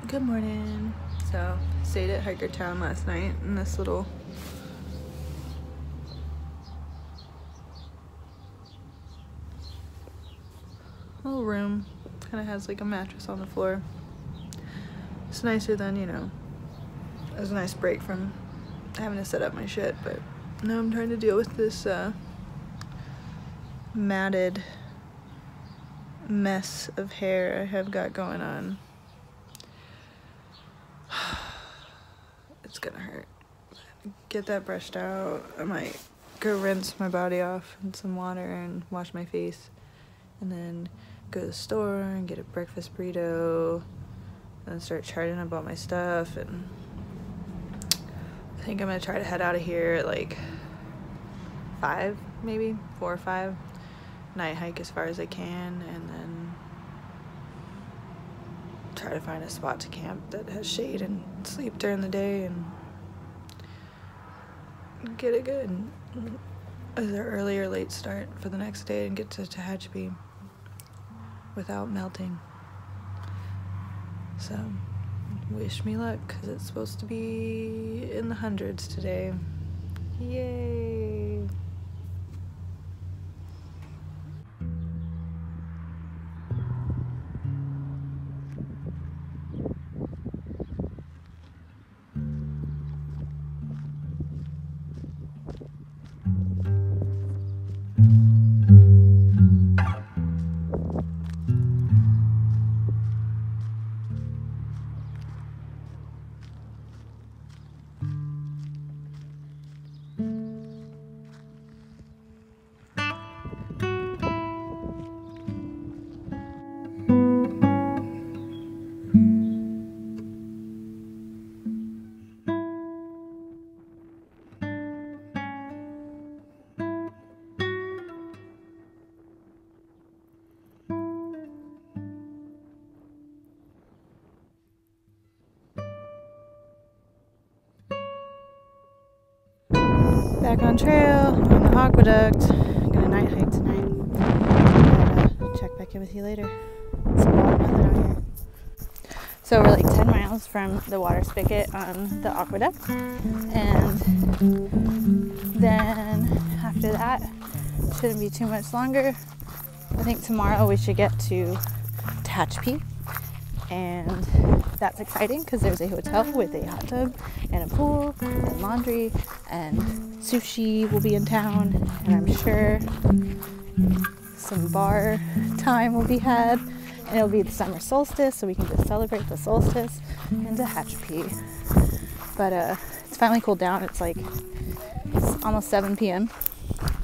Good morning. So, stayed at HIKERTOWN last night in this little room. Kind of has like a mattress on the floor. It's nicer than, it was a nice break from having to set up my shit, but now I'm trying to deal with this matted mess of hair I have got going on. It's gonna hurt. Get that brushed out. I might go rinse my body off in some water and wash my face, and then go to the store and get a breakfast burrito and start charting up all my stuff. And I think I'm gonna try to head out of here at like 5, maybe 4 or 5. Night hike as far as I can, and then try to find a spot to camp that has shade and sleep during the day and get it good. Either early or late start for the next day and get to Tehachapi without melting. So wish me luck, because it's supposed to be in the hundreds today. Yay! Back on trail, on the aqueduct. I'm gonna night hike tonight. And check back in with you later. It's a lot of nothing out here. So we're like 10 miles from the water spigot on the aqueduct. And then after that, shouldn't be too much longer. I think tomorrow we should get to Tehachapi. And that's exciting because there's a hotel with a hot tub and a pool and laundry, and sushi will be in town, and I'm sure some bar time will be had, and it'll be the summer solstice, so we can just celebrate the solstice in Tehachapi. But it's finally cooled down. It's almost 7 p.m.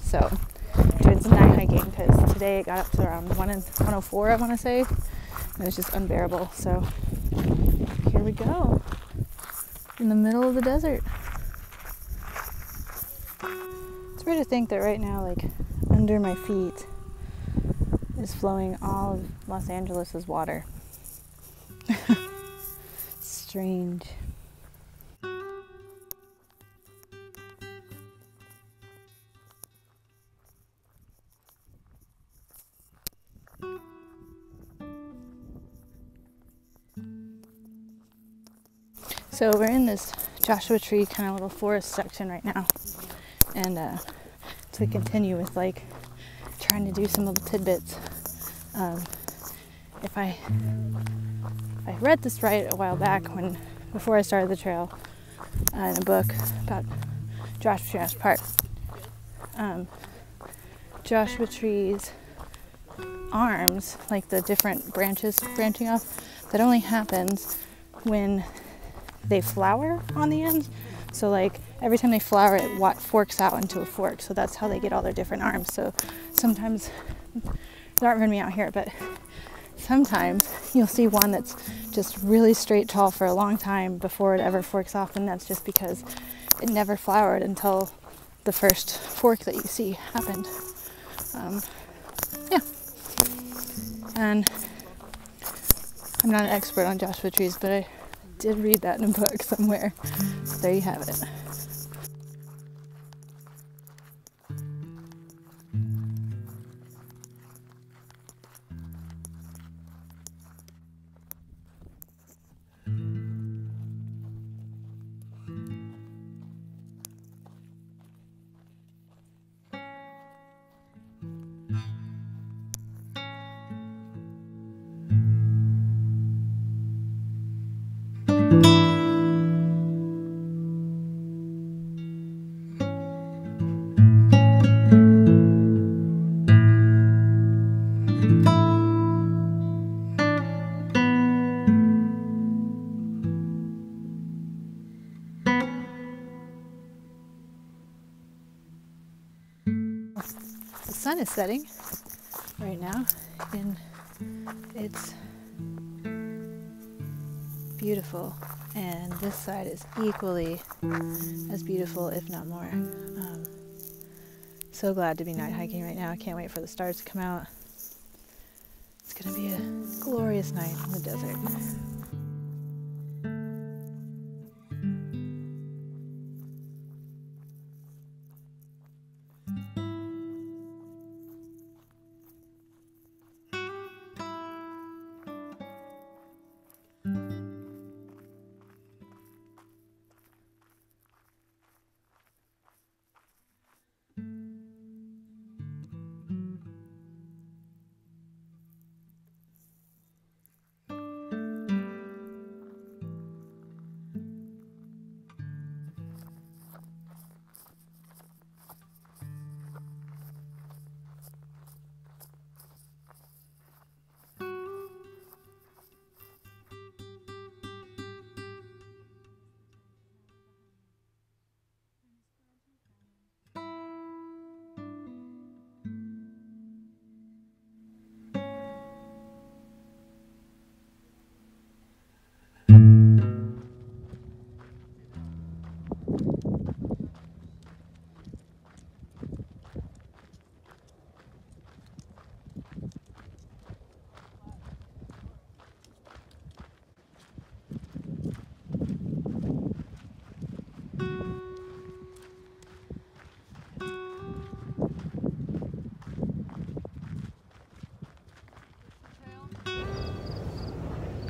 So doing some night hiking, because today it got up to around 104, I want to say. It was just unbearable. So here we go, in the middle of the desert. It's weird to think that right now, like, under my feet is flowing all of Los Angeles's water. Strange. So we're in this Joshua Tree kind of little forest section right now, and to continue with like trying to do some little tidbits. If I read this right a while back, before I started the trail, in a book about Joshua Tree National Park, Joshua Tree's arms, like the different branches branching off, that only happens when they flower on the ends. So like every time they flower, it forks out into a fork. So that's how they get all their different arms. So sometimes, there aren't many out here, but sometimes you'll see one that's just really straight tall for a long time before it ever forks off, and that's just because it never flowered until the first fork that you see happened. Yeah. And I'm not an expert on Joshua trees, but I did read that in a book somewhere. So there you have it. The sun is setting right now, and it's beautiful, and this side is equally as beautiful, if not more. So glad to be night hiking right now. I can't wait for the stars to come out. It's gonna be a glorious night in the desert.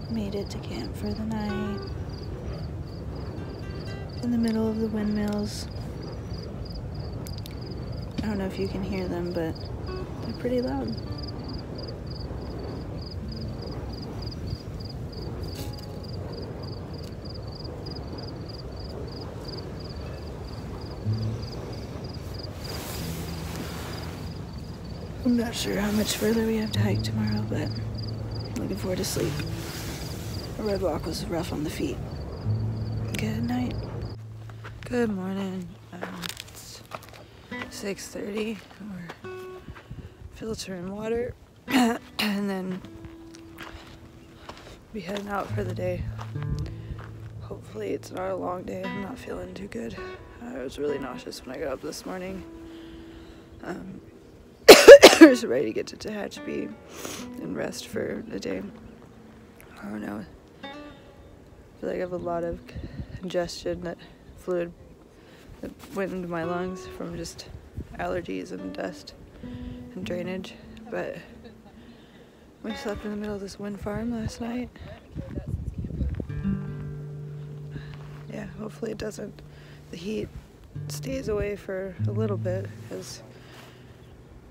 Made it to camp for the night. In the middle of the windmills. I don't know if you can hear them, but they're pretty loud. I'm not sure how much further we have to hike tomorrow, but I'm looking forward to sleep. The road walk was rough on the feet. Good night. Good morning. It's 6:30. We're filtering water and then be heading out for the day. Hopefully it's not a long day. I'm not feeling too good. I was really nauseous when I got up this morning. I was ready to get to Tehachapi and rest for the day. I don't know. I feel like I have a lot of congestion, that fluid that went into my lungs from just allergies and dust and drainage. But we slept in the middle of this wind farm last night. Yeah, hopefully it doesn't, the heat stays away for a little bit, because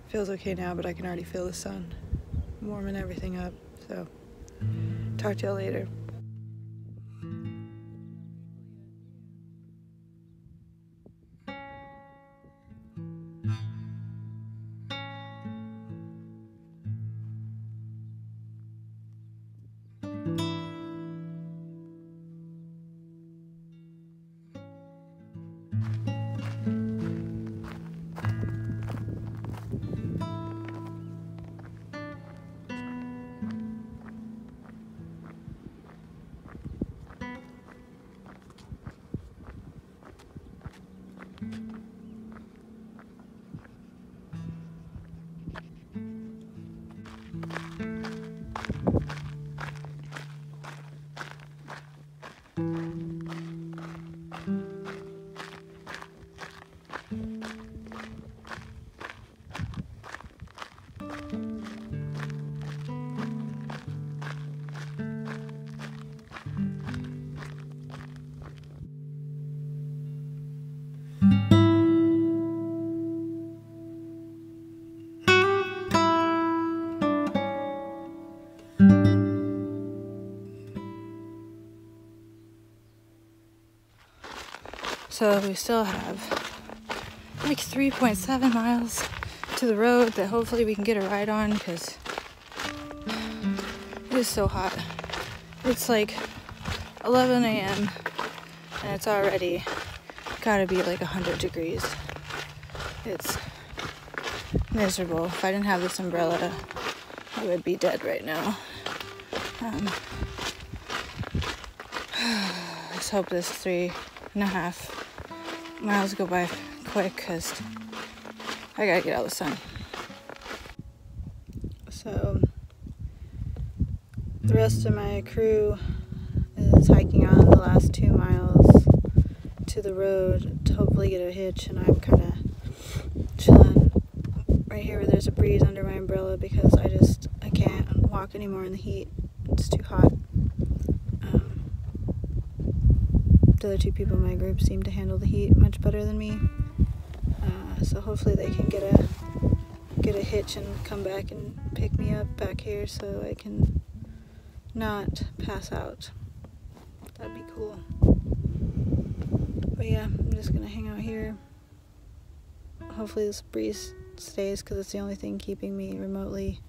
it feels okay now, but I can already feel the sun warming everything up. So talk to y'all later. So we still have like 3.7 miles to the road that hopefully we can get a ride on, because it is so hot. It's like 11 a.m. and it's already gotta be like 100 degrees. It's miserable. If I didn't have this umbrella, I would be dead right now. Let's hope this 3.5 miles go by quick, because I gotta get out of the sun. So the rest of my crew is hiking on the last 2 miles to the road to hopefully get a hitch, and I'm kind of chilling right here where there's a breeze under my umbrella, because I can't walk anymore in the heat. It's too hot. The other 2 people in my group seem to handle the heat much better than me, so hopefully they can get a hitch and come back and pick me up back here so I can not pass out. That'd be cool. But yeah, I'm just gonna hang out here. Hopefully this breeze stays, because it's the only thing keeping me remotely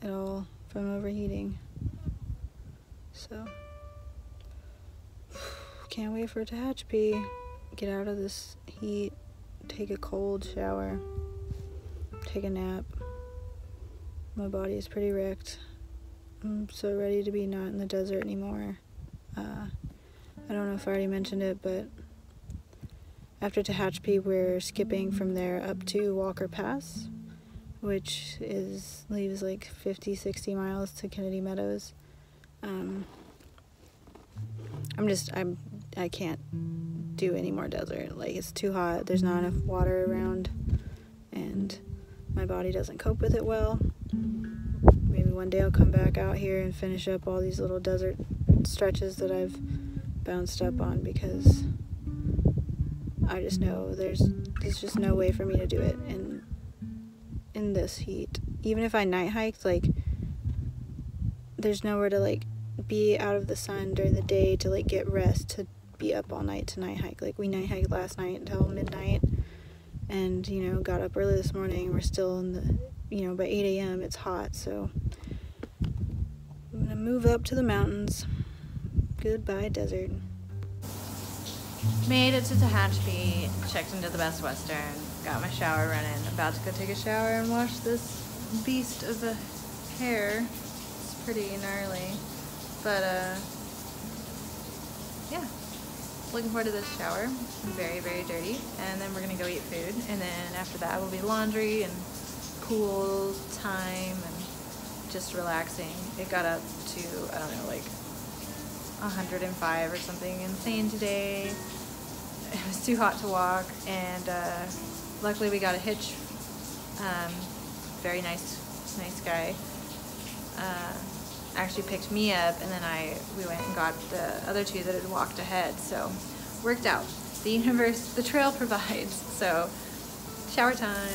at all from overheating. So can't wait for Tehachapi. Get out of this heat, take a cold shower, take a nap. My body is pretty wrecked. I'm so ready to be not in the desert anymore. I don't know if I already mentioned it, but after Tehachapi, we're skipping from there up to Walker Pass, which leaves like 50-60 miles to Kennedy Meadows. I can't do any more desert. Like, it's too hot, there's not enough water around, and my body doesn't cope with it well. Maybe one day I'll come back out here and finish up all these little desert stretches that I've bounced up on, because I just know there's just no way for me to do it in this heat. Even if I night hiked, like, there's nowhere to like be out of the sun during the day to like get rest, to be up all night to night hike. Like, we night hiked last night until midnight, and got up early this morning. We're still in the by 8 a.m. it's hot, so I'm gonna move up to the mountains. Goodbye desert. Made it to Tehachapi, checked into the Best Western, got my shower running, about to go take a shower and wash this beast of a hair. It's pretty gnarly, but yeah, looking forward to this shower. Very, very dirty, and then we're gonna go eat food, and then after that will be laundry and pool time and just relaxing. It got up to, I don't know, like 105 or something insane today. It was too hot to walk, and luckily we got a hitch. Very nice guy. Actually picked me up, and then we went and got the other 2 that had walked ahead. So worked out. The universe, the trail provides. So shower time.